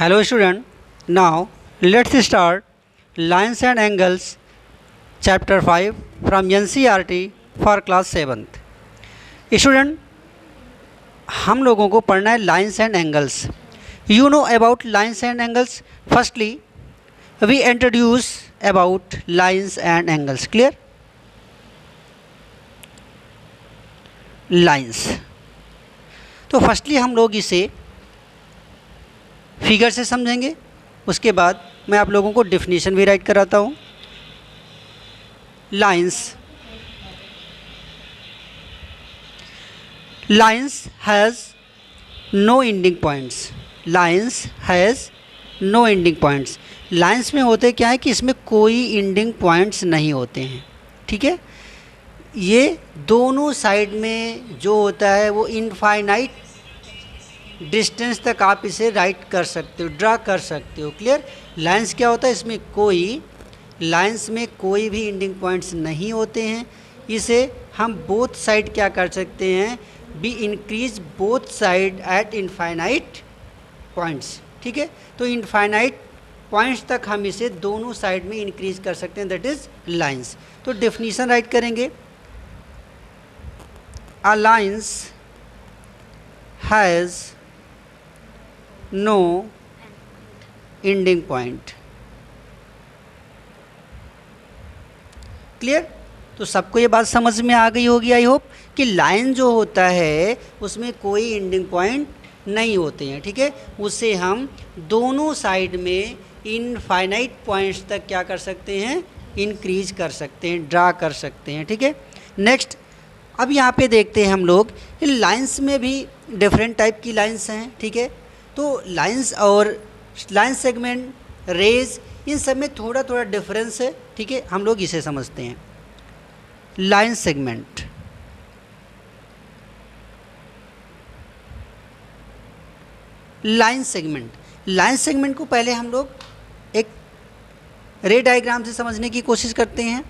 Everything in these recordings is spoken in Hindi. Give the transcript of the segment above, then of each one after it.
Hello student, now let's start Lines and Angles chapter 5 from NCERT for class 7th. Student, हम लोगों को पढ़ना है lines and angles. You know about lines and angles. Firstly, we introduce about lines and angles. Clear? Lines. तो फर्स्टली हम लोग इसे फिगर से समझेंगे. उसके बाद मैं आप लोगों को डेफिनेशन भी राइट कराता हूँ. Lines has no ending points. Lines has no ending points. Lines में होते क्या है कि इसमें कोई एंडिंग पॉइंट्स नहीं होते हैं. ठीक है. ये दोनों साइड में जो होता है वो इनफाइनाइट डिस्टेंस तक आप इसे राइट कर सकते हो, ड्रा कर सकते हो. क्लियर. लाइन्स क्या होता है, इसमें लाइन्स में कोई भी एंडिंग पॉइंट्स नहीं होते हैं. इसे हम बोथ साइड क्या कर सकते हैं, be increase both side eight infinite points. ठीक है. तो इनफाइनाइट पॉइंट्स तक हम इसे दोनों साइड में इंक्रीज कर सकते हैं, दैट इज लाइन्स. तो डेफिनेशन राइट करेंगे. A lines has no ending point. Clear. तो सबको ये बात समझ में आ गई होगी आई होप, कि लाइन जो होता है उसमें कोई एंडिंग पॉइंट नहीं होते हैं. ठीक है. उसे हम दोनों साइड में इनफाइनाइट पॉइंट्स तक क्या कर सकते हैं, इंक्रीज कर सकते हैं, ड्रा कर सकते हैं. ठीक है. नेक्स्ट, अब यहाँ पे देखते हैं हम लोग लाइंस में भी डिफरेंट टाइप की लाइंस हैं. ठीक है. तो लाइंस और लाइन सेगमेंट, रेज, इन सब में थोड़ा थोड़ा डिफरेंस है. ठीक है. हम लोग इसे समझते हैं. Line segment. लाइन सेगमेंट को पहले हम लोग एक रे डायग्राम से समझने की कोशिश करते हैं.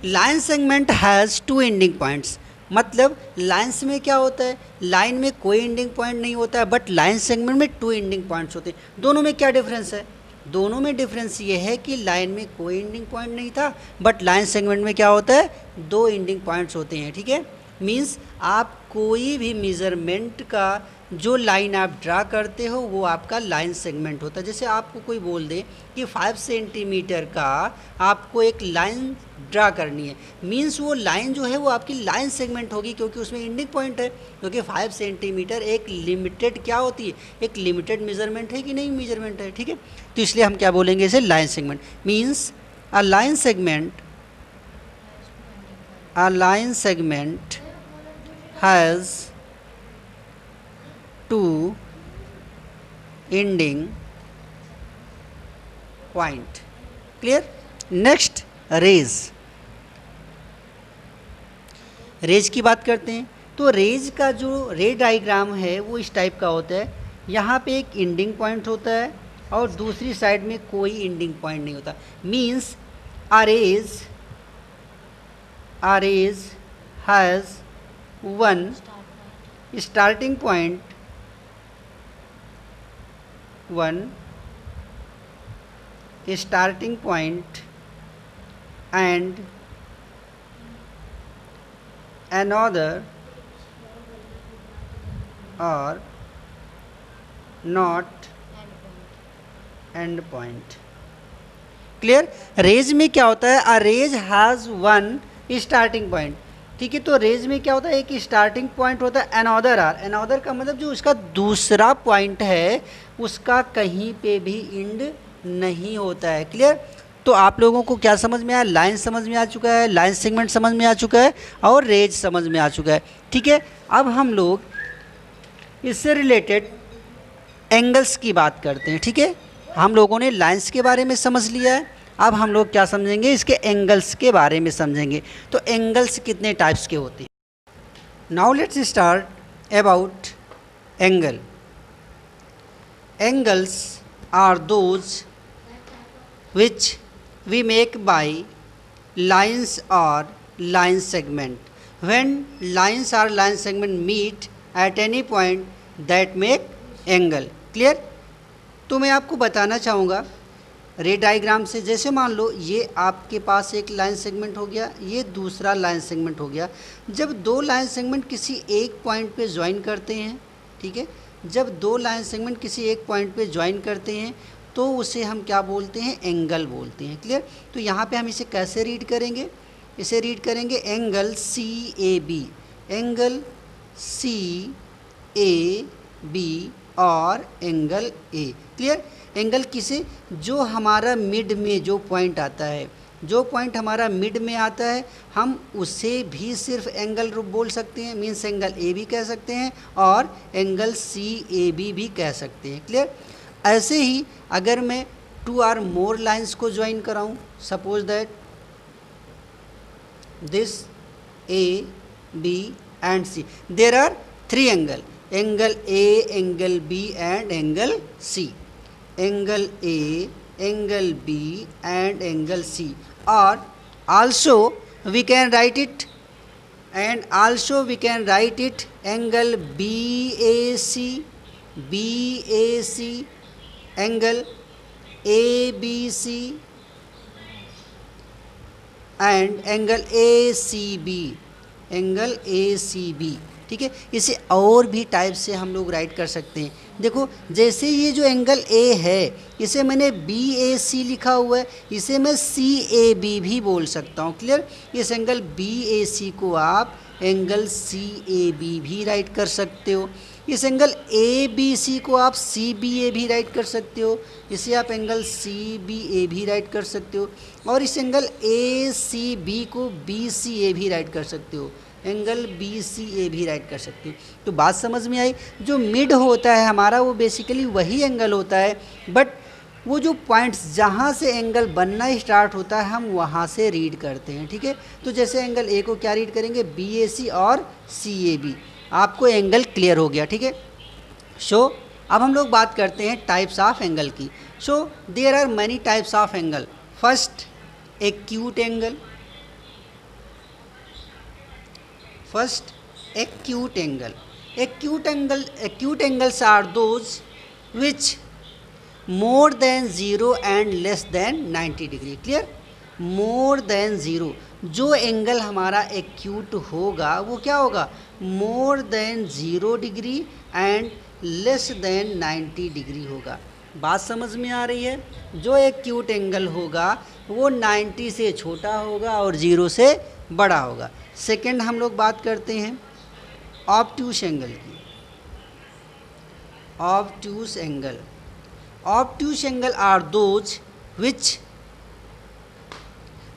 Line segment has two ending points. मतलब लाइन्स में क्या होता है, लाइन में कोई एंडिंग पॉइंट नहीं होता है, बट लाइन सेगमेंट में टू एंडिंग पॉइंट्स होते हैं. दोनों में क्या डिफरेंस है, दोनों में डिफरेंस ये है कि लाइन में कोई एंडिंग पॉइंट नहीं था, बट लाइन सेगमेंट में क्या होता है, दो एंडिंग पॉइंट्स होते हैं. ठीक है. मीन्स आप कोई भी मेज़रमेंट का जो लाइन आप ड्रा करते हो वो आपका लाइन सेगमेंट होता है. जैसे आपको कोई बोल दे कि 5 सेंटीमीटर का आपको एक लाइन ड्रा करनी है, मीन्स वो लाइन जो है वो आपकी लाइन सेगमेंट होगी, क्योंकि उसमें एंडिंग पॉइंट है. क्योंकि 5 सेंटीमीटर एक लिमिटेड क्या होती है, एक लिमिटेड मेजरमेंट है कि नहीं, मेजरमेंट है. ठीक है. तो इसलिए हम क्या बोलेंगे इसे, line segment. Means a line segment has two ending point. Clear. Next, rays. Rays की बात करते हैं. तो रेज का जो रे डायग्राम है वो इस टाइप का होता है. यहाँ पे एक एंडिंग पॉइंट होता है और दूसरी साइड में कोई एंडिंग पॉइंट नहीं होता. Means a rays has one starting point, and another or not end point. Clear. Ray में क्या होता है, a ray has one starting point. ठीक है. तो रेज में क्या होता है, एक स्टार्टिंग पॉइंट होता है, एनॉदर का मतलब जो उसका दूसरा पॉइंट है उसका कहीं पे भी एंड नहीं होता है. क्लियर. तो आप लोगों को क्या समझ में आया, लाइन समझ में आ चुका है, लाइन सेगमेंट समझ में आ चुका है और रेज समझ में आ चुका है. ठीक है. अब हम लोग इससे रिलेटेड एंगल्स की बात करते हैं. ठीक है. हम लोगों ने लाइन्स के बारे में समझ लिया है. अब हम लोग क्या समझेंगे, इसके एंगल्स के बारे में समझेंगे. तो एंगल्स कितने टाइप्स के होते हैं. Now let's start about angle. Angles are those which we make by lines or line segment. When lines are line segment meet at any point that make angle. Clear. तो मैं आपको बताना चाहूँगा रे डायग्राम से, जैसे मान लो ये आपके पास एक लाइन सेगमेंट हो गया, ये दूसरा लाइन सेगमेंट हो गया। जब दो लाइन सेगमेंट किसी एक पॉइंट पे ज्वाइन करते हैं, ठीक है, जब दो लाइन सेगमेंट किसी एक पॉइंट पे ज्वाइन करते हैं तो उसे हम क्या बोलते हैं, एंगल बोलते हैं। क्लियर। तो यहाँ पे हम इसे कैसे रीड करेंगे, इसे रीड करेंगे angle C A B, angle C A B और एंगल ए। क्लियर। एंगल किसे, जो हमारा मिड में जो पॉइंट आता है, जो पॉइंट हमारा मिड में आता है हम उसे भी सिर्फ एंगल बोल सकते हैं, मीन्स एंगल ए भी कह सकते हैं और एंगल सी ए बी भी कह सकते हैं। क्लियर। ऐसे ही अगर मैं टू आर मोर लाइंस को ज्वाइन कराऊं, suppose that this A B and C, there are three angle, angle A, angle B and angle C, angle A, angle B and angle C, or also we can write it, and also we can write it angle BAC, BAC, angle ABC and angle ACB, angle ACB। ठीक है। इसे और भी टाइप से हम लोग राइट कर सकते हैं। देखो जैसे ये जो एंगल ए है इसे मैंने BAC लिखा हुआ है, इसे मैं CAB भी बोल सकता हूँ। क्लियर। इस एंगल BAC को आप एंगल CAB भी राइट कर सकते हो, इस एंगल ABC को आप CBA भी राइट कर सकते हो, इसे आप एंगल CBA भी राइट कर सकते हो, और इस एंगल ACB को BCA भी राइट कर सकते हो, एंगल BCA भी राइट कर सकते हो। तो बात समझ में आई। जो मिड होता है हमारा वो बेसिकली वही एंगल होता है, बट वो जो पॉइंट्स जहाँ से एंगल बनना स्टार्ट होता है हम वहाँ से रीड करते हैं। ठीक है। तो जैसे एंगल ए को क्या रीड करेंगे, BAC और CAB। आपको एंगल क्लियर हो गया। ठीक है। सो अब हम लोग बात करते हैं टाइप्स ऑफ एंगल की। So there are many types of angle. First acute angle, first acute angle. Acute angles are those which more than 0 and less than 90 degree. Clear. more than 0, जो एंगल हमारा एक्यूट होगा वो क्या होगा, more than 0 degree and less than 90 degree होगा। बात समझ में आ रही है। जो एक्यूट एंगल होगा वो 90 से छोटा होगा और 0 से बड़ा होगा। सेकेंड हम लोग बात करते हैं ऑब्ट्यूस एंगल की। Obtuse angle, obtuse angle are those which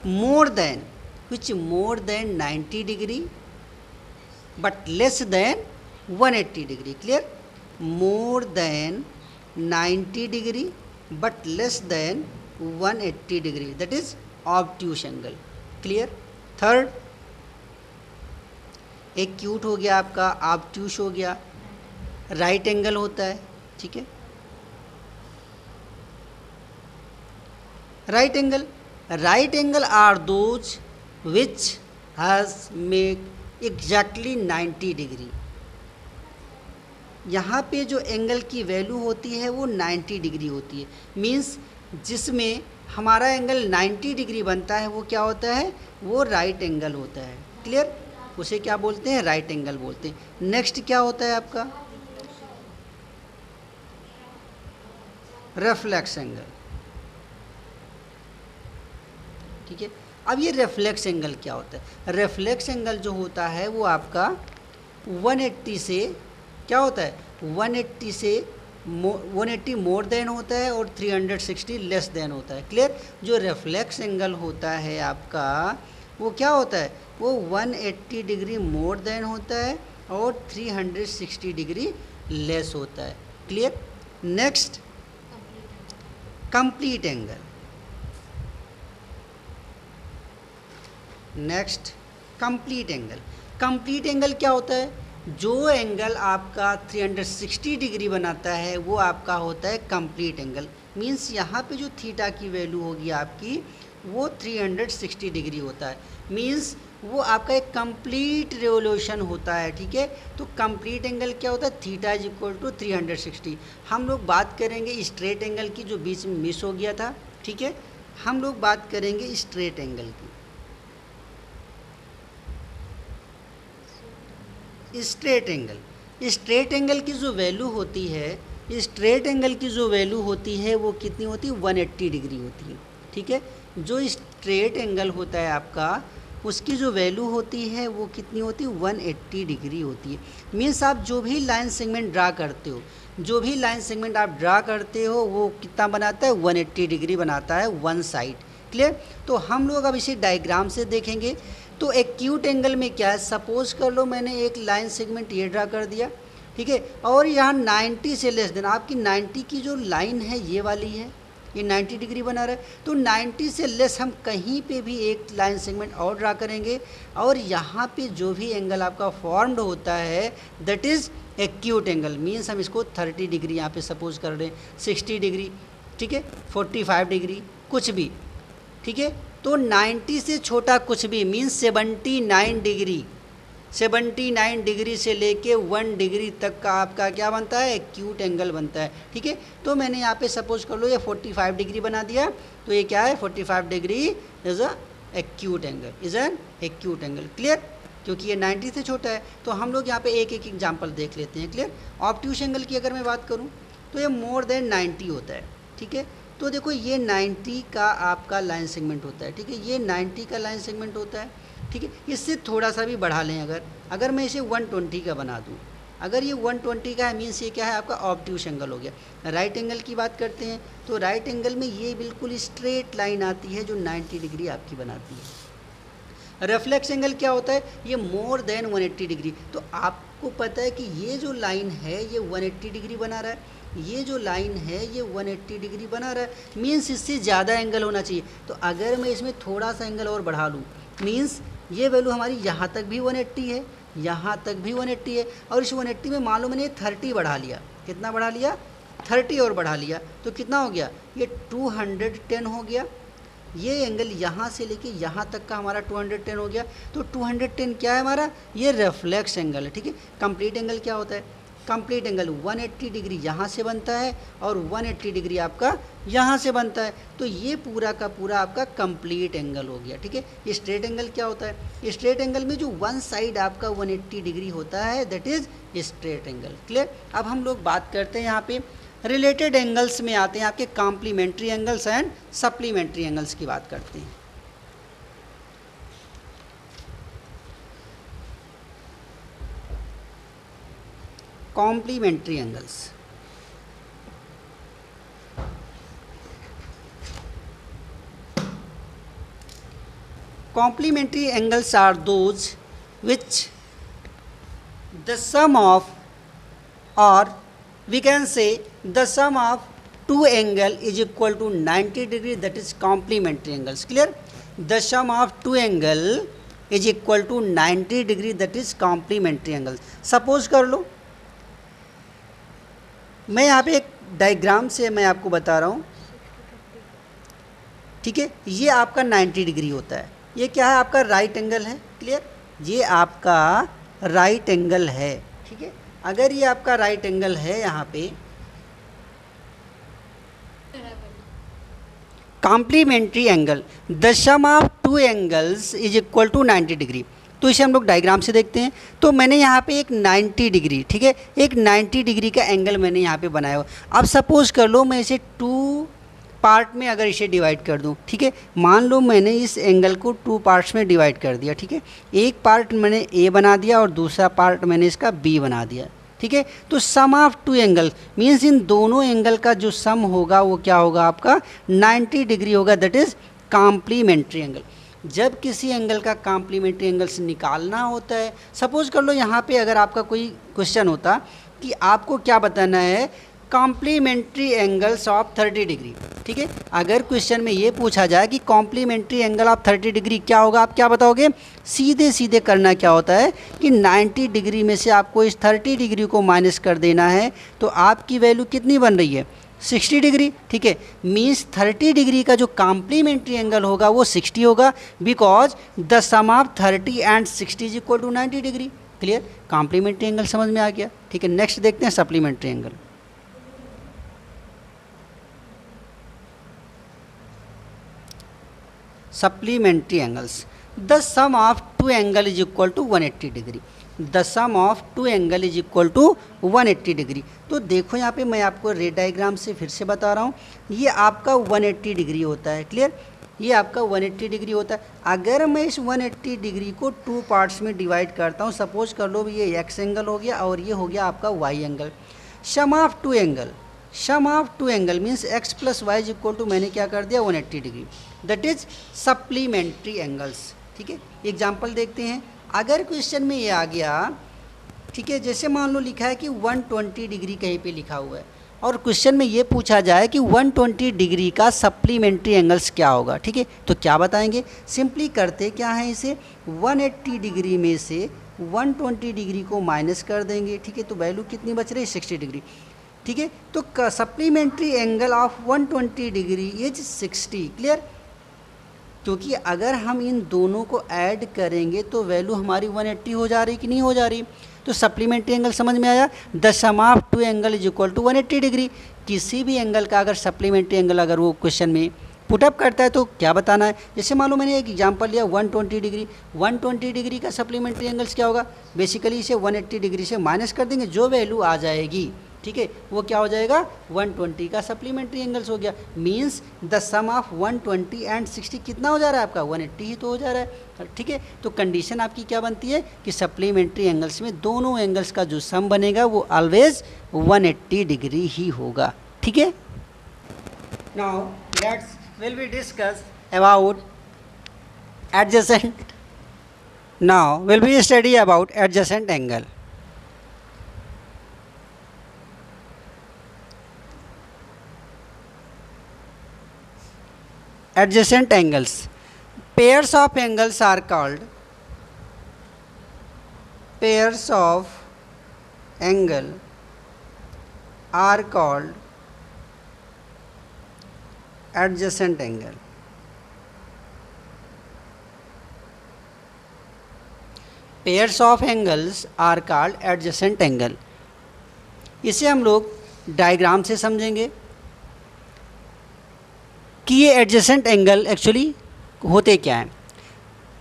more than 90 degree but less than 180 degree. Clear. More than 90 degree but less than 180 degree, that is obtuse angle. Clear. Third acute हो गया आपका, ऑब्ट्यूस हो गया, राइट एंगल होता है। ठीक है। Right angle are those which has make exactly 90 degree. यहाँ पे जो एंगल की वैल्यू होती है वो 90 डिग्री होती है। मीन्स जिसमें हमारा एंगल 90 डिग्री बनता है वो क्या होता है, वो राइट एंगल होता है। क्लियर। उसे क्या बोलते हैं, राइट एंगल बोलते हैं। नेक्स्ट क्या होता है आपका, रिफ्लेक्स एंगल। ठीक है। अब ये रिफ्लेक्स एंगल क्या होता है, रिफ्लेक्स एंगल जो होता है वो आपका 180 से क्या होता है, 180 मोर देन होता है और 360 लेस देन होता है। क्लियर। जो रिफ्लेक्स एंगल होता है आपका वो क्या होता है, वो 180 डिग्री मोर देन होता है और 360 डिग्री लेस होता है। Clear. Next complete angle. Next complete angle. Complete angle क्या होता है, जो एंगल आपका 360 डिग्री बनाता है वो आपका होता है कंप्लीट एंगल। मीन्स यहाँ पे जो थीटा की वैल्यू होगी आपकी वो 360 डिग्री होता है। मीन्स वो आपका एक कंप्लीट रिवोल्यूशन होता है, ठीक है। तो कंप्लीट एंगल क्या होता है, थीटा इज इक्वल टू 360। हम लोग बात करेंगे स्ट्रेट एंगल की, जो बीच में मिस हो गया था, ठीक है। हम लोग बात करेंगे स्ट्रेट एंगल की। स्ट्रेट एंगल की जो वैल्यू होती है, स्ट्रेट एंगल की जो वैल्यू होती है वो कितनी होती है, 180 डिग्री होती है, ठीक है। जो स्ट्रेट एंगल होता है आपका, उसकी जो वैल्यू होती है वो कितनी होती है, 180 डिग्री होती है। मीन्स आप जो भी लाइन सेगमेंट ड्रा करते हो, जो भी लाइन सेगमेंट आप ड्रा करते हो वो कितना बनाता है, 180 डिग्री बनाता है वन साइड। क्लियर। तो हम लोग अब इसे डायग्राम से देखेंगे। तो एक्यूट एंगल में क्या है, सपोज कर लो मैंने एक लाइन सेगमेंट ये ड्रा कर दिया, ठीक है, और यहाँ 90 से लेस देन, आपकी 90 की जो लाइन है ये वाली है, ये 90 डिग्री बना रहा है। तो 90 से लेस हम कहीं पे भी एक लाइन सेगमेंट और ड्रा करेंगे, और यहाँ पे जो भी एंगल आपका फॉर्म्ड होता है that is acute angle. Means हम इसको 30 डिग्री यहाँ पे सपोज कर रहे हैं, 60 डिग्री, ठीक है, 45 डिग्री, कुछ भी, ठीक है। तो 90 से छोटा कुछ भी मीन्स 79 डिग्री, 79 डिग्री से लेके 1 डिग्री तक का आपका क्या बनता है, एक्यूट एंगल बनता है, ठीक है। तो मैंने यहाँ पे सपोज कर लो ये 45 डिग्री बना दिया, तो ये क्या है, 45 degree is a acute angle, is an acute angle. Clear. क्योंकि ये 90 से छोटा है। तो हम लोग यहाँ पे एक एक एग्जाम्पल देख लेते हैं। क्लियर। ऑब्ट्यूस एंगल की अगर मैं बात करूँ तो ये मोर देन 90 होता है, ठीक है। तो देखो ये 90 का आपका लाइन सेगमेंट होता है, ठीक है, ये 90 का लाइन सेगमेंट होता है, ठीक है। इससे थोड़ा सा भी बढ़ा लें, अगर मैं इसे 120 का बना दूँ, अगर ये 120 का है मीन्स ये क्या है, आपका ऑब्ट्यूस एंगल हो गया। राइट एंगल की बात करते हैं तो राइट एंगल में ये बिल्कुल स्ट्रेट लाइन आती है जो 90 डिग्री आपकी बनाती है। रिफ्लेक्स एंगल क्या होता है, ये मोर देन 180 डिग्री। तो आपको पता है कि ये जो लाइन है ये 180 डिग्री बना रहा है, ये जो लाइन है ये 180 डिग्री बना रहा है, मीन्स इससे ज़्यादा एंगल होना चाहिए। तो अगर मैं इसमें थोड़ा सा एंगल और बढ़ा लूँ, मीन्स ये वैल्यू हमारी यहाँ तक भी 180 है, यहाँ तक भी 180 है, और इस 180 में मान लो मैंने 30 बढ़ा लिया, कितना बढ़ा लिया, 30 और बढ़ा लिया, तो कितना हो गया, ये 210 हो गया। ये एंगल यहाँ से लेके यहाँ तक का हमारा 210 हो गया। तो 210 क्या है हमारा, ये रिफ्लेक्स एंगल है, ठीक है। कंप्लीट एंगल क्या होता है, कंप्लीट एंगल 180 डिग्री यहाँ से बनता है और 180 डिग्री आपका यहाँ से बनता है। तो ये पूरा का पूरा आपका कंप्लीट एंगल हो गया, ठीक है। स्ट्रेट एंगल क्या होता है, स्ट्रेट एंगल में जो वन साइड आपका 180 डिग्री होता है that is straight angle. Clear. अब हम लोग बात करते हैं यहाँ पे रिलेटेड एंगल्स में आते हैं, आपके complementary angles and supplementary angles की बात करते हैं। Complementary angles, complementary angles are those which the sum of, or we can say the sum of two angle is equal to 90 degree, that is complementary angles. Clear. The sum of two angle is equal to 90 degree, that is complementary angles. Suppose कर लो, मैं यहाँ पे एक डायग्राम से मैं आपको बता रहा हूँ, ठीक है। ये आपका 90 डिग्री होता है, ये क्या है, आपका राइट एंगल है। क्लियर। ये आपका राइट एंगल है, ठीक है। अगर ये आपका राइट एंगल है, यहाँ पे complementary angle the sum of two angles is equal to 90 degree. तो इसे हम लोग डायग्राम से देखते हैं। तो मैंने यहाँ पे एक 90 डिग्री, ठीक है, एक 90 डिग्री का एंगल मैंने यहाँ पे बनाया हुआ। अब सपोज कर लो मैं इसे 2 पार्ट में अगर इसे डिवाइड कर दूं, ठीक है, मान लो मैंने इस एंगल को 2 पार्ट्स में डिवाइड कर दिया, ठीक है। एक पार्ट मैंने ए बना दिया और दूसरा पार्ट मैंने इसका बी बना दिया, ठीक है। तो sum of two angle means इन दोनों एंगल का जो सम होगा वो क्या होगा, आपका 90 डिग्री होगा, दैट इज़ कॉम्प्लीमेंट्री एंगल। जब किसी एंगल का कॉम्प्लीमेंट्री एंगल से निकालना होता है, सपोज कर लो यहाँ पे अगर आपका कोई क्वेश्चन होता कि आपको क्या बताना है, कॉम्प्लीमेंट्री एंगल्स ऑफ 30 डिग्री, ठीक है। अगर क्वेश्चन में ये पूछा जाए कि कॉम्प्लीमेंट्री एंगल ऑफ 30 डिग्री क्या होगा, आप क्या बताओगे, सीधे सीधे करना क्या होता है कि 90 डिग्री में से आपको इस 30 डिग्री को माइनस कर देना है। तो आपकी वैल्यू कितनी बन रही है, 60 डिग्री, ठीक है। मीन्स 30 डिग्री का जो कॉम्प्लीमेंट्री एंगल होगा वो 60 होगा, because the sum of 30 and 60 is equal to 90 degree. Clear, complementary angle समझ में आ गया, ठीक है। नेक्स्ट देखते हैं supplementary angle. Supplementary angles, the sum of two angle is equal to 180 degree. The sum of two angle is equal to 180 degree. तो देखो यहाँ पे मैं आपको रे डायग्राम से फिर से बता रहा हूँ, ये आपका 180 डिग्री होता है। क्लियर, ये आपका 180 डिग्री होता है। अगर मैं इस 180 डिग्री को टू पार्ट्स में डिवाइड करता हूँ, सपोज कर लो ये एक्स एंगल हो गया और ये हो गया आपका Y angle. Sum of two angle, sum of two angle means X plus Y is equal to, मैंने क्या कर दिया 180 degree, that is supplementary angles. ठीक है, एग्जाम्पल देखते हैं। अगर क्वेश्चन में ये आ गया, ठीक है, जैसे मान लो लिखा है कि 120 डिग्री कहीं पे लिखा हुआ है और क्वेश्चन में ये पूछा जाए कि 120 डिग्री का सप्लीमेंट्री एंगल्स क्या होगा, ठीक है, तो क्या बताएंगे? सिंपली करते क्या है, इसे 180 डिग्री में से 120 डिग्री को माइनस कर देंगे, ठीक है, तो वैल्यू कितनी बच रही है 60 डिग्री, ठीक है। तो supplementary angle of 120 degree is 60। Clear, क्योंकि अगर हम इन दोनों को ऐड करेंगे तो वैल्यू हमारी 180 हो जा रही कि नहीं हो जा रही। तो सप्लीमेंट्री एंगल समझ में आया, the sum of two angle is equal to 180 degree. किसी भी एंगल का अगर सप्लीमेंट्री एंगल अगर वो क्वेश्चन में पुटअप करता है तो क्या बताना है। जैसे मान लो मैंने एक एग्जांपल लिया 120 डिग्री, 120 डिग्री का सप्लीमेंट्री एंगल्स क्या होगा, बेसिकली इसे 180 डिग्री से माइनस कर देंगे, जो वैल्यू आ जाएगी, ठीक है, वो क्या हो जाएगा 120 का सप्लीमेंट्री एंगल्स हो गया। Means the sum of 120 and 60 कितना हो जा रहा है आपका 180 ही तो हो जा रहा है, ठीक है। तो कंडीशन आपकी क्या बनती है कि सप्लीमेंट्री एंगल्स में दोनों एंगल्स का जो सम बनेगा वो ऑलवेज 180 डिग्री ही होगा, ठीक है। Now let's will be discuss about adjacent, now will be study about adjacent angle. Adjacent angles, pairs of angles are called, pairs of angle are called adjacent angle। pairs of angles are called adjacent angle। इसे हम लोग डायग्राम से समझेंगे कि ये एडजेसेंट एंगल एक्चुअली होते क्या हैं,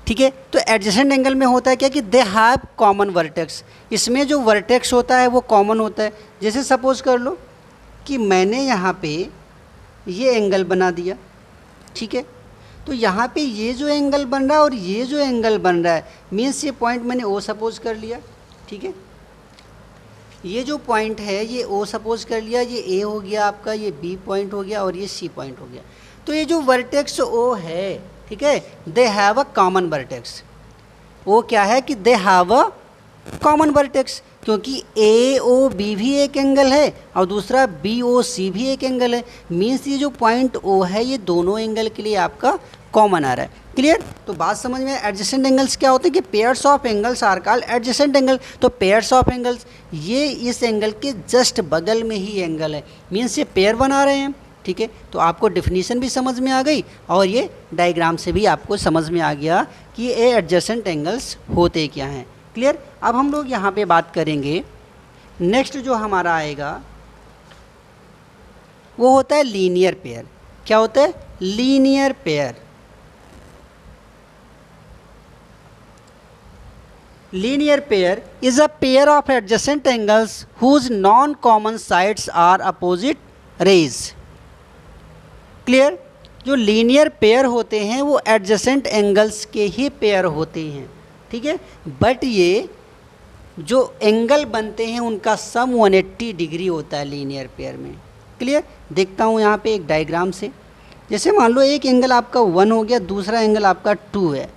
ठीक है। तो एडजेसेंट एंगल में होता है क्या कि दे हैव कॉमन वर्टेक्स, इसमें जो वर्टेक्स होता है वो कॉमन होता है। जैसे सपोज कर लो कि मैंने यहाँ पे ये एंगल बना दिया, ठीक है, तो यहाँ पे ये जो एंगल बन रहा है और ये जो एंगल बन रहा है मीन्स ये पॉइंट मैंने ओ सपोज कर लिया, ठीक है, ये जो पॉइंट है ये ओ सपोज कर लिया, ये ए हो गया आपका, ये बी पॉइंट हो गया और ये सी पॉइंट हो गया। तो ये जो वर्टेक्स ओ है, ठीक है, they have a common vertex. वो क्या है कि they have a common vertex, क्योंकि ए ओ बी भी एक एंगल है और दूसरा बी ओ सी भी एक एंगल है। मीन्स ये जो पॉइंट ओ है ये दोनों एंगल के लिए आपका कॉमन आ रहा है। क्लियर, तो बात समझ में। एडजेसेंट एंगल्स क्या होते हैं कि pairs of angles are called adjacent angle. तो पेयर्स ऑफ एंगल्स ये इस एंगल के जस्ट बगल में ही एंगल है, मीन्स ये पेयर बना रहे हैं, ठीक है। तो आपको डेफिनेशन भी समझ में आ गई और ये डायग्राम से भी आपको समझ में आ गया कि ये एडजेसेंट एंगल्स होते क्या हैं। क्लियर, अब हम लोग यहाँ पे बात करेंगे, नेक्स्ट जो हमारा आएगा वो होता है लीनियर पेयर। क्या होता है? Linear pair. Linear pair is a pair of adjacent angles whose non-common sides are opposite rays। Clear? जो लीनियर पेयर होते हैं वो एडजेसेंट एंगल्स के ही पेयर होते हैं, ठीक है, बट ये जो एंगल बनते हैं उनका सम 180 डिग्री होता है लीनियर पेयर में। क्लियर, देखता हूँ यहाँ पे एक डायग्राम से। जैसे मान लो एक एंगल आपका 1 हो गया, दूसरा एंगल आपका 2 है।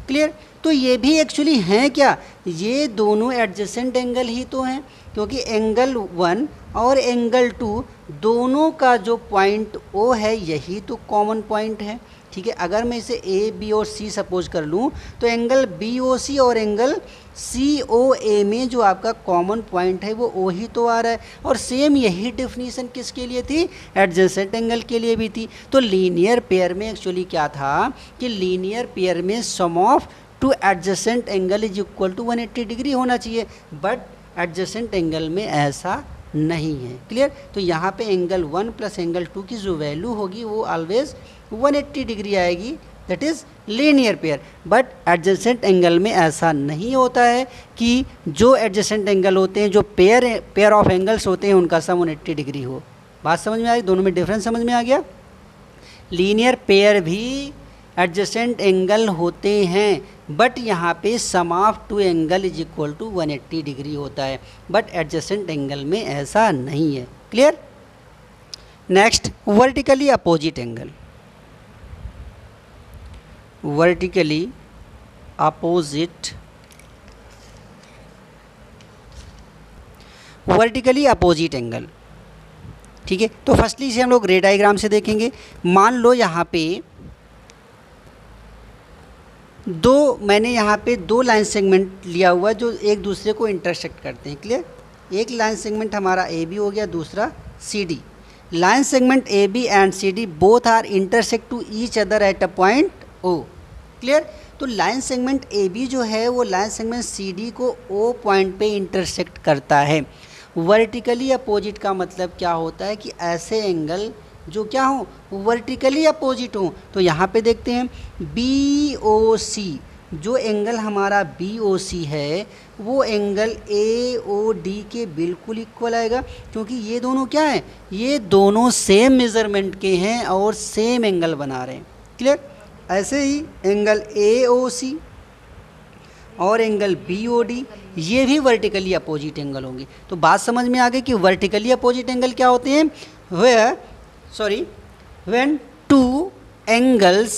क्लियर, तो ये भी एक्चुअली हैं क्या, ये दोनों एडजेसेंट एंगल ही तो हैं, क्योंकि एंगल 1 और एंगल 2 दोनों का जो पॉइंट ओ है यही तो कॉमन पॉइंट है। ठीक है। अगर मैं इसे ए बी और सी सपोज कर लूँ तो एंगल बी ओ सी और एंगल सी ओ ए में जो आपका कॉमन पॉइंट है वो ओ ही तो आ रहा है। और सेम यही डेफिनेशन किसके लिए थी, एडजेसेंट एंगल के लिए भी थी। तो लीनियर पेयर में एक्चुअली क्या था कि लीनियर पेयर में sum of two adjacent angle is equal to 180 degree होना चाहिए, बट एडजेसेंट एंगल में ऐसा नहीं है। क्लियर। तो यहाँ पे एंगल 1 प्लस एंगल 2 की जो वैल्यू होगी वो ऑलवेज 180 डिग्री आएगी, that is linear pair. But adjacent angle में ऐसा नहीं होता है कि जो एडजेसेंट एंगल होते हैं, जो पेयर ऑफ एंगल्स होते हैं, उनका सम 180 डिग्री हो। बात समझ में आई, दोनों में डिफरेंस समझ में आ गया। लीनियर पेयर भी एडजेसेंट एंगल होते हैं, बट यहाँ पे sum of two angle is equal to 180 degree होता है, बट एडजेसेंट एंगल में ऐसा नहीं है। Clear. Next, vertically opposite angle. Vertically opposite angle, ठीक है। तो फर्स्टली इसे हम लोग रे डायग्राम से देखेंगे। मान लो यहाँ पे मैंने यहाँ पे दो लाइन सेगमेंट लिया हुआ जो एक दूसरे को इंटरसेक्ट करते हैं। क्लियर। एक लाइन सेगमेंट हमारा ए बी हो गया, दूसरा C D. Line segment A B and C D both are intersect to each other at a point O. Clear. तो लाइन सेगमेंट ए बी जो है वो लाइन सेगमेंट सी डी को ओ पॉइंट पे इंटरसेक्ट करता है। वर्टिकली अपोजिट का मतलब क्या होता है कि ऐसे एंगल जो क्या हो, वर्टिकली अपोजिट हो। तो यहाँ पे देखते हैं बी ओ सी, जो एंगल हमारा बी ओ सी है वो एंगल ए ओ डी के बिल्कुल इक्वल आएगा, क्योंकि ये दोनों क्या है, ये दोनों सेम मेज़रमेंट के हैं और सेम एंगल बना रहे हैं। क्लियर। ऐसे ही एंगल ए ओ सी और एंगल बी ओ डी ये भी वर्टिकली अपोजिट एंगल होंगे। तो बात समझ में आ गई कि वर्टिकली अपोजिट एंगल क्या होते हैं, when two angles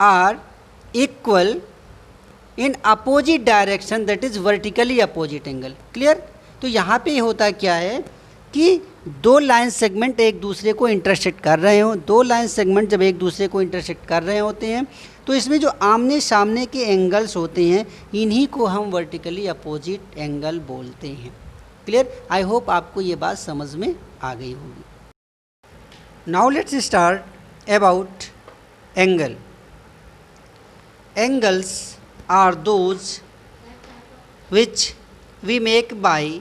are equal in opposite direction, that is vertically opposite angle. Clear। तो यहाँ पे होता क्या है कि दो लाइन सेगमेंट एक दूसरे को इंटरसेक्ट कर रहे हो। दो लाइन सेगमेंट जब एक दूसरे को इंटरसेक्ट कर रहे होते हैं तो इसमें जो आमने सामने के एंगल्स होते हैं इन्हीं को हम वर्टिकली अपोजिट एंगल बोलते हैं। क्लियर। आई होप आपको ये बात समझ में आ गई होगी। Now let's start about angle. Angles are those which we make by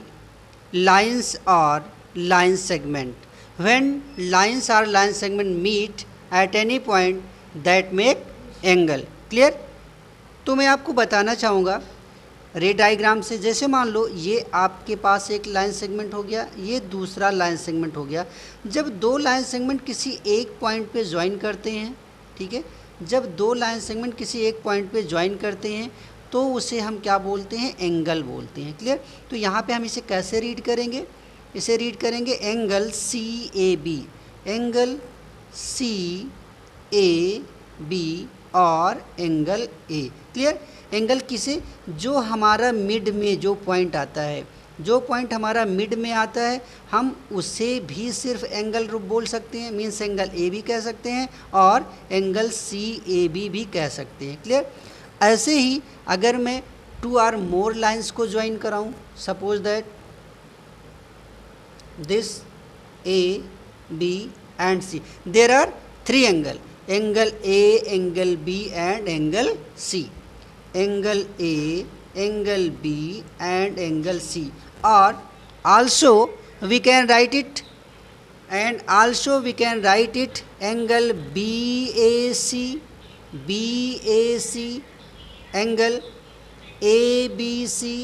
lines और line segment. When lines or line segment meet at any point that make angle. Clear। तो मैं आपको बताना चाहूँगा रे डायग्राम से, जैसे मान लो ये आपके पास एक लाइन सेगमेंट हो गया, ये दूसरा लाइन सेगमेंट हो गया। जब दो लाइन सेगमेंट किसी एक पॉइंट पे ज्वाइन करते हैं, ठीक है, जब दो लाइन सेगमेंट किसी एक पॉइंट पे ज्वाइन करते हैं तो उसे हम क्या बोलते हैं, एंगल बोलते हैं। क्लियर। तो यहाँ पे हम इसे कैसे रीड करेंगे, इसे रीड करेंगे angle C A B, angle C A B और एंगल ए। क्लियर। एंगल किसे, जो हमारा मिड में जो पॉइंट आता है, जो पॉइंट हमारा मिड में आता है हम उसे भी सिर्फ एंगल बोल सकते हैं, मीन्स एंगल ए बी कह सकते हैं और एंगल सी ए बी भी कह सकते हैं। क्लियर। ऐसे ही अगर मैं टू आर मोर लाइंस को ज्वाइन कराऊं, suppose that this A, B and C. There are three angle, angle A, angle B and angle C. Angle A, angle B and angle C. Or also we can write it, and also we can write it angle BAC, BAC, angle ABC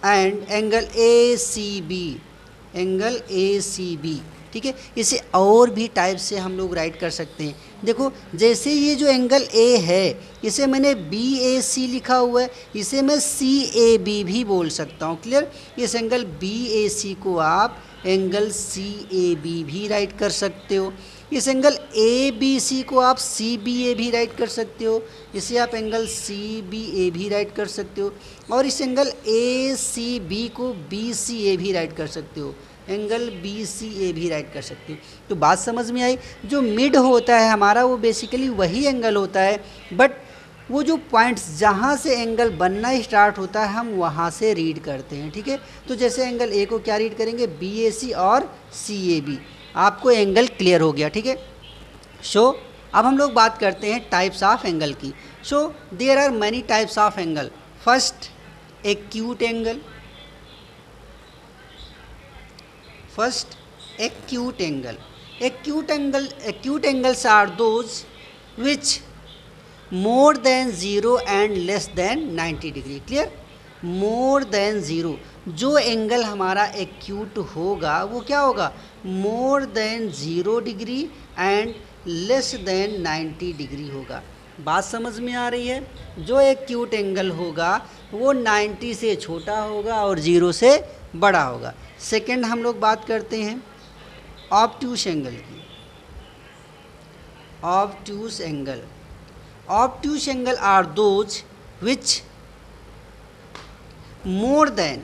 and angle A C B, angle A C B. ठीक है। इसे और भी टाइप से हम लोग राइट कर सकते हैं। देखो जैसे ये जो एंगल ए है इसे मैंने बी ए सी लिखा हुआ है, इसे मैं सी ए बी भी बोल सकता हूँ। क्लियर। इस एंगल बी ए सी को आप एंगल सी ए बी भी राइट कर सकते हो। इस एंगल ए बी सी को आप सी बी ए भी राइट कर सकते हो, इसे आप एंगल सी बी ए भी राइट कर सकते हो, और इस एंगल ए सी बी को बी सी ए भी राइट कर सकते हो। एंगल बी सी ए भी राइट कर सकते हैं। तो बात समझ में आई, जो मिड होता है हमारा वो बेसिकली वही एंगल होता है, बट वो जो पॉइंट्स जहाँ से एंगल बनना स्टार्ट होता है हम वहाँ से रीड करते हैं, ठीक है। तो जैसे एंगल ए को क्या रीड करेंगे, बी ए सी और सी ए बी। आपको एंगल क्लियर हो गया, ठीक है। सो अब हम लोग बात करते हैं टाइप्स ऑफ एंगल की। So there are many types of angle. First acute angle, first acute angle. Acute angles are those which more than 0 and less than 90 degree. Clear? more than 0, जो एंगल हमारा एक्यूट होगा वो क्या होगा, more than 0 degree and less than 90 degree होगा। बात समझ में आ रही है? जो एक्यूट एंगल होगा वो 90 से छोटा होगा और 0 से बड़ा होगा। सेकंड हम लोग बात करते हैं ऑब्ट्यूस एंगल की। Obtuse angle, obtuse angle are those which more than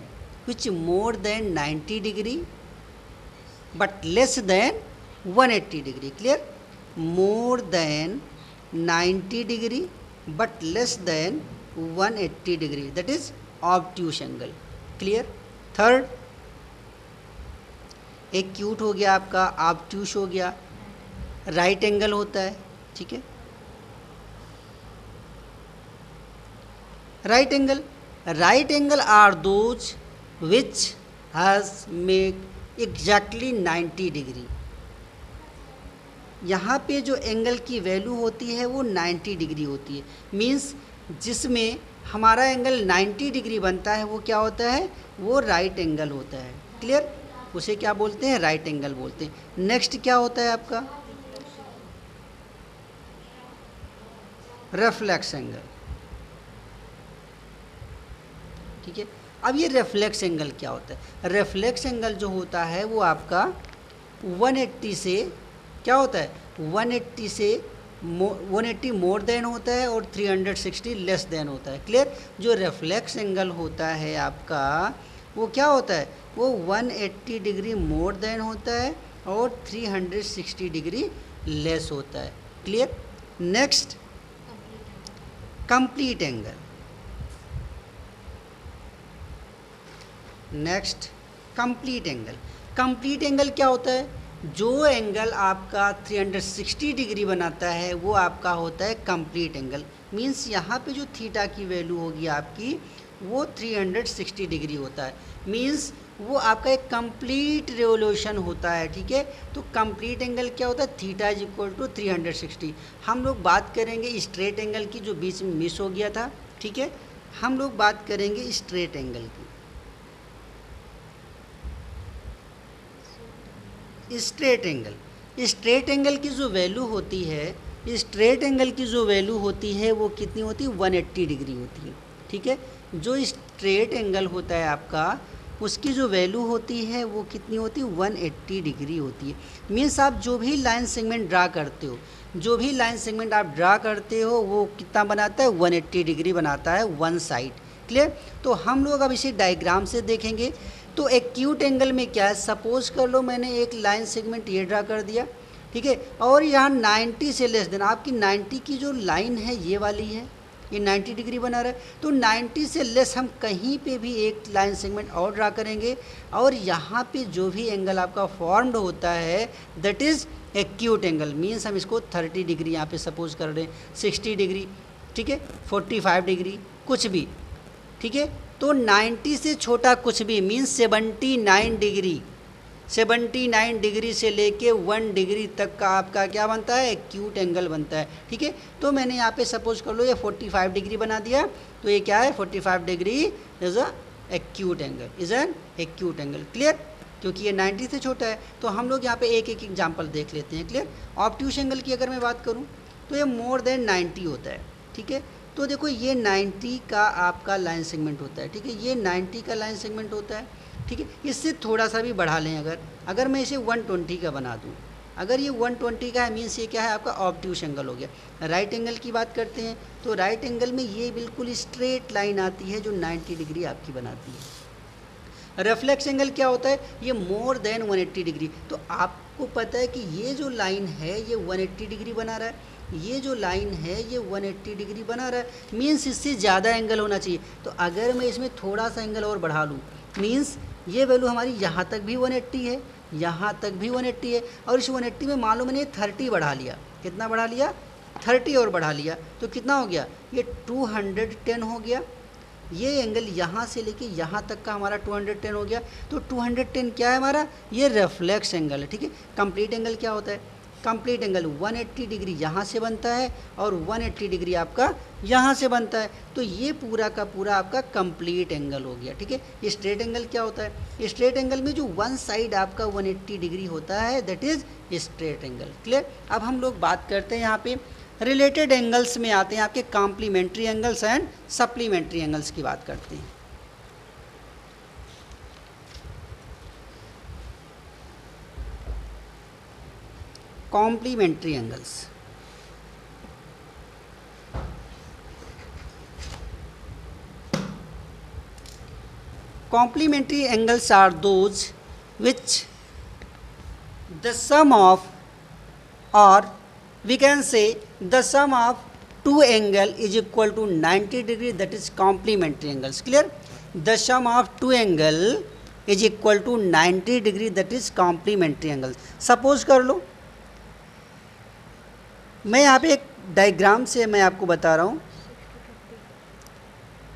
90 degree but less than 180 degree. Clear? more than 90 degree but less than 180 degree, that is obtuse angle. Clear? Third acute हो गया आपका, ऑब्ट्यूस हो गया, राइट एंगल होता है, ठीक है। Right angle are those which has make exactly 90 degree. यहाँ पे जो एंगल की वैल्यू होती है वो 90 डिग्री होती है। मीन्स जिसमें हमारा एंगल 90 डिग्री बनता है वो क्या होता है, वो राइट एंगल होता है। क्लियर? उसे क्या बोलते हैं, राइट एंगल बोलते हैं। नेक्स्ट क्या होता है आपका, रिफ्लेक्स एंगल, ठीक है। अब ये रिफ्लेक्स एंगल क्या होता है, रिफ्लेक्स एंगल जो होता है वो आपका 180 से क्या होता है, 180 मोर देन होता है और 360 लेस देन होता है। क्लियर? जो रिफ्लेक्स एंगल होता है आपका वो क्या होता है, वो 180 डिग्री मोर देन होता है और 360 डिग्री लेस होता है। Clear? Next complete angle. Next complete angle. Complete angle क्या होता है, जो एंगल आपका 360 डिग्री बनाता है वो आपका होता है कंप्लीट एंगल। मींस यहाँ पे जो थीटा की वैल्यू होगी आपकी वो 360 डिग्री होता है। मींस वो आपका एक कंप्लीट रिवोल्यूशन होता है, ठीक है। तो कंप्लीट एंगल क्या होता है, थीटा इज इक्वल टू 360। हम लोग बात करेंगे स्ट्रेट एंगल की, जो बीच में मिस हो गया था, ठीक है। हम लोग बात करेंगे स्ट्रेट एंगल की। स्ट्रेट एंगल की जो वैल्यू होती है, स्ट्रेट एंगल की जो वैल्यू होती है वो कितनी होती है, 180 डिग्री होती है, ठीक है। जो स्ट्रेट एंगल होता है आपका उसकी जो वैल्यू होती है वो कितनी होती है, 180 डिग्री होती है। मीन्स आप जो भी लाइन सेगमेंट ड्रा करते हो, जो भी लाइन सेगमेंट आप ड्रा करते हो वो कितना बनाता है, 180 डिग्री बनाता है वन साइड। क्लियर? तो हम लोग अब इसे डायग्राम से देखेंगे। तो एक्यूट एंगल में क्या है, सपोज कर लो मैंने एक लाइन सेगमेंट ये ड्रा कर दिया, ठीक है, और यहाँ 90 से लेस देन, आपकी 90 की जो लाइन है ये वाली है, ये 90 डिग्री बना रहा है। तो 90 से लेस हम कहीं पे भी एक लाइन सेगमेंट और ड्रा करेंगे और यहाँ पे जो भी एंगल आपका फॉर्म्ड होता है that is acute angle. Means हम इसको 30 डिग्री यहाँ पे सपोज कर रहे हैं, 60 डिग्री, ठीक है, 45 डिग्री, कुछ भी, ठीक है। तो 90 से छोटा कुछ भी मीन्स 79 डिग्री, 79 डिग्री से लेके 1 डिग्री तक का आपका क्या बनता है, एक्यूट एंगल बनता है, ठीक है। तो मैंने यहाँ पे सपोज कर लो ये 45 डिग्री बना दिया, तो ये क्या है, 45 degree is a acute angle, is an acute angle. Clear? क्योंकि ये 90 से छोटा है। तो हम लोग यहाँ पे एक एक एग्जाम्पल देख लेते हैं। क्लियर? ऑब्ट्यूस एंगल की अगर मैं बात करूँ तो ये मोर देन 90 होता है, ठीक है। तो देखो ये 90 का आपका लाइन सेगमेंट होता है, ठीक है, ये 90 का लाइन सेगमेंट होता है, ठीक है। इससे थोड़ा सा भी बढ़ा लें, अगर मैं इसे 120 का बना दूं, अगर ये 120 का है मीन्स ये क्या है, आपका ऑब्ट्यूस एंगल हो गया। राइट एंगल की बात करते हैं तो राइट एंगल में ये बिल्कुल स्ट्रेट लाइन आती है जो 90 डिग्री आपकी बनाती है। रिफ्लेक्स एंगल क्या होता है, ये मोर देन 180 डिग्री। तो आपको पता है कि ये जो लाइन है ये 180 डिग्री बना रहा है, ये जो लाइन है ये 180 डिग्री बना रहा है, मीन्स इससे ज़्यादा एंगल होना चाहिए। तो अगर मैं इसमें थोड़ा सा एंगल और बढ़ा लूँ, मीन्स ये वैल्यू हमारी यहाँ तक भी 180 है, यहाँ तक भी 180 है, और इस 180 में मान लो मैंने 30 बढ़ा लिया, कितना बढ़ा लिया, 30 और बढ़ा लिया, तो कितना हो गया, ये 210 हो गया। ये एंगल यहाँ से लेके यहाँ तक का हमारा 210 हो गया। तो 210 क्या है हमारा, ये रिफ्लेक्स एंगल है, ठीक है। कंप्लीट एंगल क्या होता है, कंप्लीट एंगल 180 डिग्री यहाँ से बनता है और 180 डिग्री आपका यहाँ से बनता है। तो ये पूरा का पूरा आपका कंप्लीट एंगल हो गया, ठीक है। स्ट्रेट एंगल क्या होता है, स्ट्रेट एंगल में जो वन साइड आपका 180 डिग्री होता है that is straight angle. Clear. अब हम लोग बात करते हैं यहाँ पे रिलेटेड एंगल्स में आते हैं, आपके complementary angles and supplementary angles की बात करते हैं। Complementary angles, complementary angles are those which the sum of, or we can say the sum of two angle is equal to 90 degree, that is complementary angles. Clear. The sum of two angle is equal to 90 degree, that is complementary angles. Suppose कर लो, मैं यहाँ पे एक डायग्राम से मैं आपको बता रहा हूँ,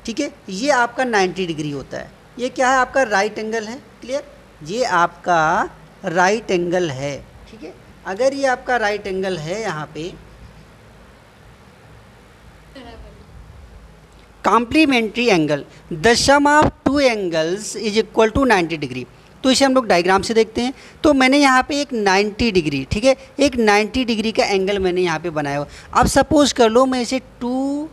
ठीक है। ये आपका 90 डिग्री होता है, ये क्या है आपका राइट एंगल है। क्लियर। ये आपका राइट एंगल है, ठीक है। अगर ये आपका राइट एंगल है, यहाँ पे complementary angle the sum of two angles is equal to 90 degree. तो इसे हम लोग डायग्राम से देखते हैं। तो मैंने यहाँ पे एक 90 डिग्री, ठीक है, एक 90 डिग्री का एंगल मैंने यहाँ पे बनाया हुआ। अब सपोज कर लो मैं इसे टू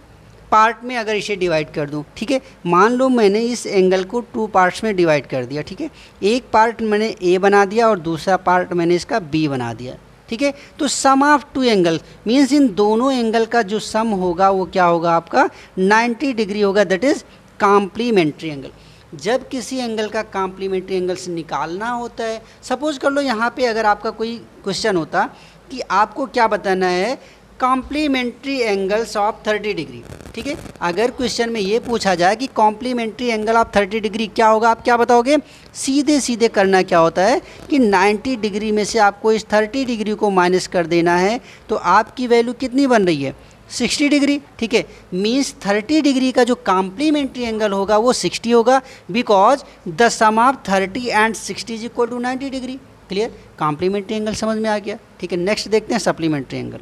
पार्ट में अगर इसे डिवाइड कर दूं, ठीक है। मान लो मैंने इस एंगल को टू पार्ट्स में डिवाइड कर दिया, ठीक है। एक पार्ट मैंने ए बना दिया और दूसरा पार्ट मैंने इसका बी बना दिया, ठीक है। तो sum of two angle means इन दोनों एंगल का जो सम होगा वो क्या होगा आपका 90 डिग्री होगा, दैट इज़ कॉम्प्लीमेंट्री एंगल। जब किसी एंगल का कॉम्प्लीमेंट्री एंगल से निकालना होता है, सपोज कर लो यहाँ पे अगर आपका कोई क्वेश्चन होता कि आपको क्या बताना है, कॉम्प्लीमेंट्री एंगल्स ऑफ 30 डिग्री, ठीक है। अगर क्वेश्चन में ये पूछा जाए कि कॉम्प्लीमेंट्री एंगल ऑफ 30 डिग्री क्या होगा, आप क्या बताओगे, सीधे सीधे करना क्या होता है कि 90 डिग्री में से आपको इस 30 डिग्री को माइनस कर देना है। तो आपकी वैल्यू कितनी बन रही है, 60 डिग्री, ठीक है। मीन्स 30 डिग्री का जो कॉम्प्लीमेंट्री एंगल होगा वो 60 होगा, because the sum of 30 and 60 is equal to 90 degree. Clear. Complementary angle समझ में आ गया, ठीक है। नेक्स्ट देखते हैं supplementary angle.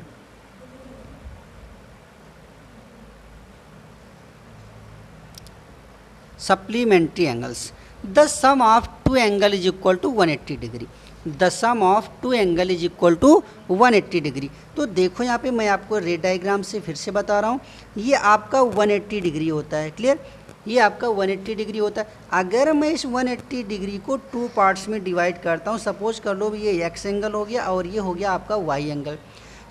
Supplementary angles the sum of two angle is equal to 180 degree, the sum of two angle is equal to 180 degree. तो देखो यहाँ पे मैं आपको रे डायग्राम से फिर से बता रहा हूँ, ये आपका 180 डिग्री होता है। क्लियर। ये आपका 180 डिग्री होता है। अगर मैं इस 180 डिग्री को टू पार्ट्स में डिवाइड करता हूँ, सपोज कर लो ये एक्स एंगल हो गया और ये हो गया आपका Y angle.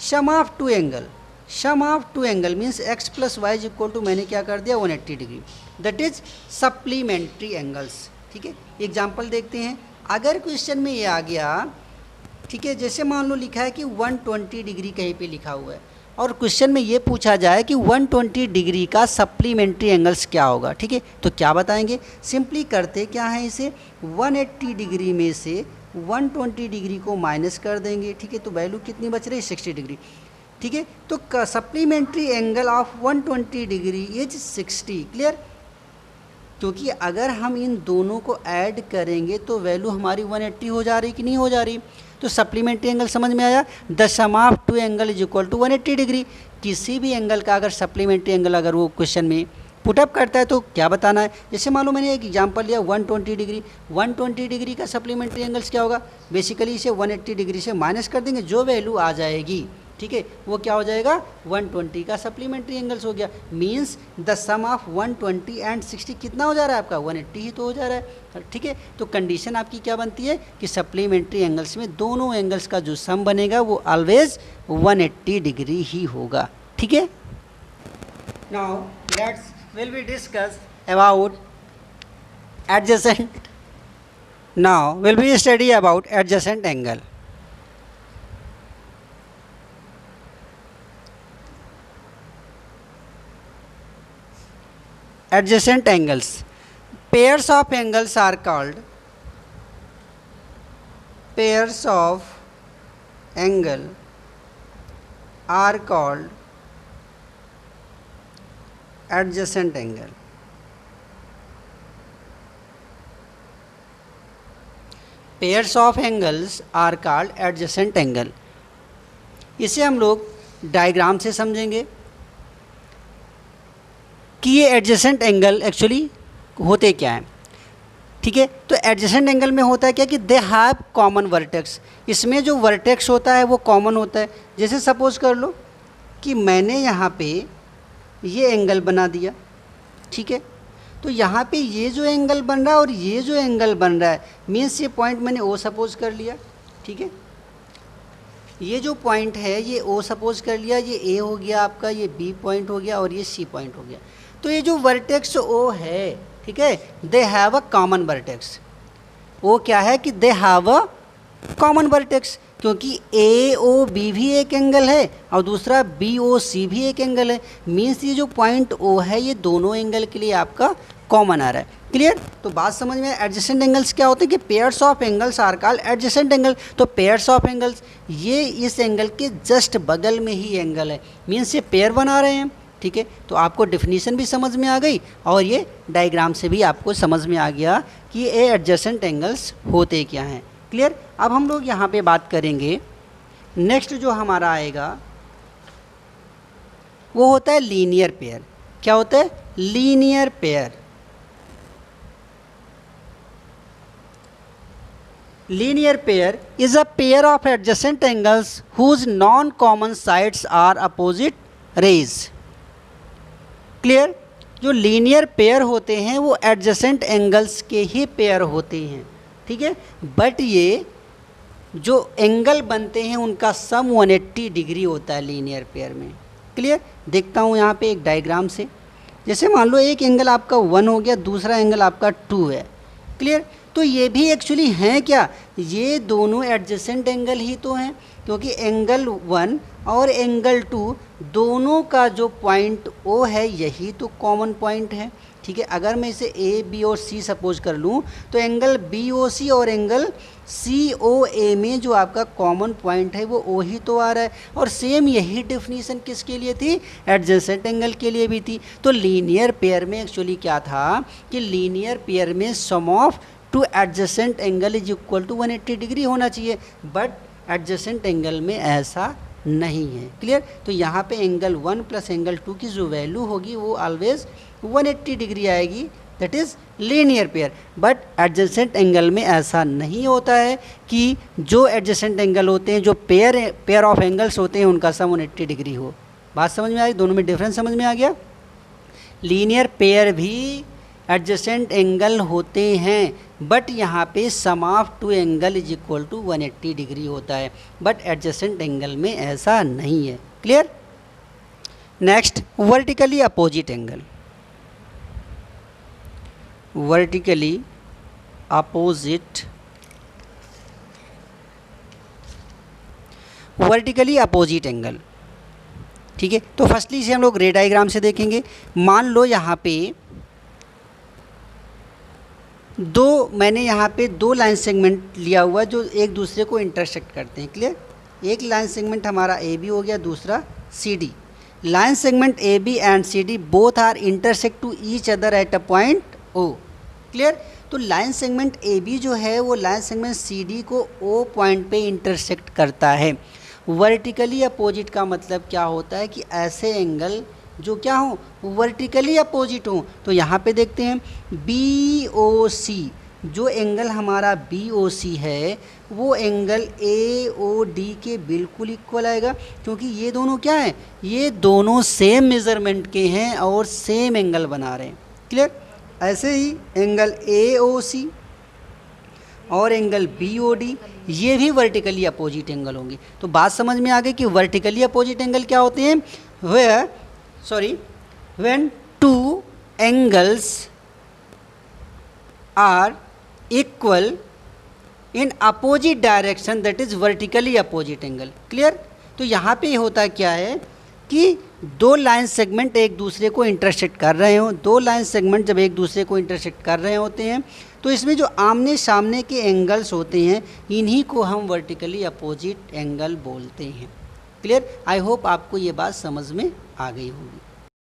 Sum of two angle, sum of two angle means X plus Y is equal to मैंने क्या कर दिया 180 degree, that is supplementary angles, ठीक है। एग्जाम्पल देखते हैं। अगर क्वेश्चन में ये आ गया, ठीक है, जैसे मान लो लिखा है कि 120 डिग्री कहीं पे लिखा हुआ है और क्वेश्चन में ये पूछा जाए कि 120 डिग्री का सप्लीमेंट्री एंगल्स क्या होगा, ठीक है। तो क्या बताएंगे, सिंपली करते क्या है, इसे 180 डिग्री में से 120 डिग्री को माइनस कर देंगे, ठीक है। तो वैल्यू कितनी बच रही है 60 डिग्री, ठीक है। तो supplementary angle of 120 degree is 60। Clear. क्योंकि अगर हम इन दोनों को ऐड करेंगे तो वैल्यू हमारी 180 हो जा रही कि नहीं हो जा रही। तो सप्लीमेंट्री एंगल समझ में आया, the sum of two angle is equal to 180 degree. किसी भी एंगल का अगर सप्लीमेंट्री एंगल अगर वो क्वेश्चन में पुटअप करता है तो क्या बताना है। जैसे मान लो मैंने एक एग्जांपल लिया 120 डिग्री, 120 डिग्री का सप्लीमेंट्री एंगल्स क्या होगा, बेसिकली इसे 180 डिग्री से माइनस कर देंगे, जो वैल्यू आ जाएगी, ठीक है, वो क्या हो जाएगा 120 का सप्लीमेंट्री एंगल्स हो गया। Means the sum of 120 and 60 कितना हो जा रहा है आपका 180 ही तो हो जा रहा है, ठीक है। तो कंडीशन आपकी क्या बनती है कि सप्लीमेंट्री एंगल्स में दोनों एंगल्स का जो सम बनेगा वो ऑलवेज 180 डिग्री ही होगा, ठीक है। Now let's will be discuss about adjacent Now will we study about adjacent angle. Adjacent angles. Pairs of angles are called adjacent angle. Pairs of angles are called adjacent angle. इसे हम लोग डायग्राम से समझेंगे कि ये एडजेसेंट एंगल एक्चुअली होते क्या हैं. ठीक है, तो एडजेसेंट एंगल में होता है क्या कि दे हैव कॉमन वर्टेक्स. इसमें जो वर्टेक्स होता है वो कॉमन होता है. जैसे सपोज कर लो कि मैंने यहाँ पे ये एंगल बना दिया. ठीक है, तो यहाँ पे ये जो एंगल बन रहा है और ये जो एंगल बन रहा है मीन्स ये पॉइंट मैंने ओ सपोज कर लिया. ठीक है, ये जो पॉइंट है ये ओ सपोज कर लिया, ये ए हो गया आपका, ये बी पॉइंट हो गया और ये सी पॉइंट हो गया. तो ये जो वर्टेक्स ओ है, ठीक है, they have a common vertex. O क्या है कि they have a common vertex, क्योंकि ए ओ बी भी एक एंगल है और दूसरा बी ओ सी भी एक एंगल है. मीन्स ये जो पॉइंट ओ है ये दोनों एंगल के लिए आपका कॉमन आ रहा है. क्लियर? तो बात समझ में. एडजेसेंट एंगल्स क्या होते हैं कि pairs of angles are called adjacent angle. तो पेयर्स ऑफ एंगल्स ये इस एंगल के जस्ट बगल में ही एंगल है. मीन्स ये पेयर बना रहे हैं. ठीक है, तो आपको डेफिनेशन भी समझ में आ गई और ये डायग्राम से भी आपको समझ में आ गया कि ये एडजेसेंट एंगल्स होते क्या हैं. क्लियर? अब हम लोग यहाँ पे बात करेंगे. नेक्स्ट जो हमारा आएगा वो होता है लीनियर पेयर. क्या होता है? Linear pair. Linear pair is a pair of adjacent angles whose non-common sides are opposite rays. Clear? जो लीनियर पेयर होते हैं वो एडजेसेंट एंगल्स के ही पेयर होते हैं. ठीक है, बट ये जो एंगल बनते हैं उनका सम 180 डिग्री होता है लीनियर पेयर में. क्लियर? देखता हूँ यहाँ पे एक डायग्राम से. जैसे मान लो एक एंगल आपका 1 हो गया, दूसरा एंगल आपका 2 है. क्लियर? तो ये भी एक्चुअली हैं क्या? ये दोनों एडजेसेंट एंगल ही तो हैं, क्योंकि एंगल 1 और एंगल 2 दोनों का जो पॉइंट ओ है यही तो कॉमन पॉइंट है. ठीक है, अगर मैं इसे ए बी और सी सपोज कर लूँ तो एंगल बी ओ सी और एंगल सी ओ ए में जो आपका कॉमन पॉइंट है वो ओ ही तो आ रहा है. और सेम यही डेफिनेशन किसके लिए थी? एडजेसेंट एंगल के लिए भी थी. तो लीनियर पेयर में एक्चुअली क्या था कि लीनियर पेयर में sum of two adjacent angle is equal to 180 degree होना चाहिए, बट एडजेसेंट एंगल में ऐसा नहीं है. क्लियर? तो यहाँ पे एंगल 1 प्लस एंगल 2 की जो वैल्यू होगी वो ऑलवेज 180 डिग्री आएगी. That is linear pair. But adjacent angle में ऐसा नहीं होता है कि जो एडजेसेंट एंगल होते हैं, जो पेयर ऑफ एंगल्स होते हैं उनका सम 180 डिग्री हो. बात समझ में आई? दोनों में डिफरेंस समझ में आ गया. लीनियर पेयर भी एडजेसेंट एंगल होते हैं, बट यहाँ पे sum of two angle is equal to 180 degree होता है, बट एडजेसेंट एंगल में ऐसा नहीं है. Clear? Next, vertically opposite angle. Vertically opposite angle. ठीक है, तो फर्स्टली इसे हम लोग रे डायग्राम से देखेंगे. मान लो यहाँ पे मैंने यहाँ पे दो लाइन सेगमेंट लिया हुआ जो एक दूसरे को इंटरसेक्ट करते हैं. क्लियर? एक लाइन सेगमेंट हमारा ए बी हो गया, दूसरा C D. Line segment A B and C D both are intersect to each other at a point O. Clear? तो लाइन सेगमेंट ए बी जो है वो लाइन सेगमेंट सी डी को ओ पॉइंट पे इंटरसेक्ट करता है. वर्टिकली अपोजिट का मतलब क्या होता है कि ऐसे एंगल जो क्या हो, वर्टिकली अपोजिट हो. तो यहाँ पे देखते हैं बी ओ सी, जो एंगल हमारा बी ओ सी है वो एंगल ए ओ डी के बिल्कुल इक्वल आएगा, क्योंकि ये दोनों क्या है, ये दोनों सेम मेज़रमेंट के हैं और सेम एंगल बना रहे हैं. क्लियर? ऐसे ही एंगल ए ओ सी और एंगल बी ओ डी ये भी वर्टिकली अपोजिट एंगल होंगे. तो बात समझ में आ गई कि वर्टिकली अपोजिट एंगल क्या होते हैं. when two angles are equal in opposite direction that is vertically opposite angle. Clear? तो यहाँ पे होता क्या है कि दो लाइन सेगमेंट एक दूसरे को इंटरसेक्ट कर रहे हो, दो लाइन सेगमेंट जब एक दूसरे को इंटरसेक्ट कर रहे होते हैं तो इसमें जो आमने सामने के एंगल्स होते हैं इन्हीं को हम वर्टिकली अपोजिट एंगल बोलते हैं। क्लियर? आई होप आपको ये बात समझ में आ गई होगी।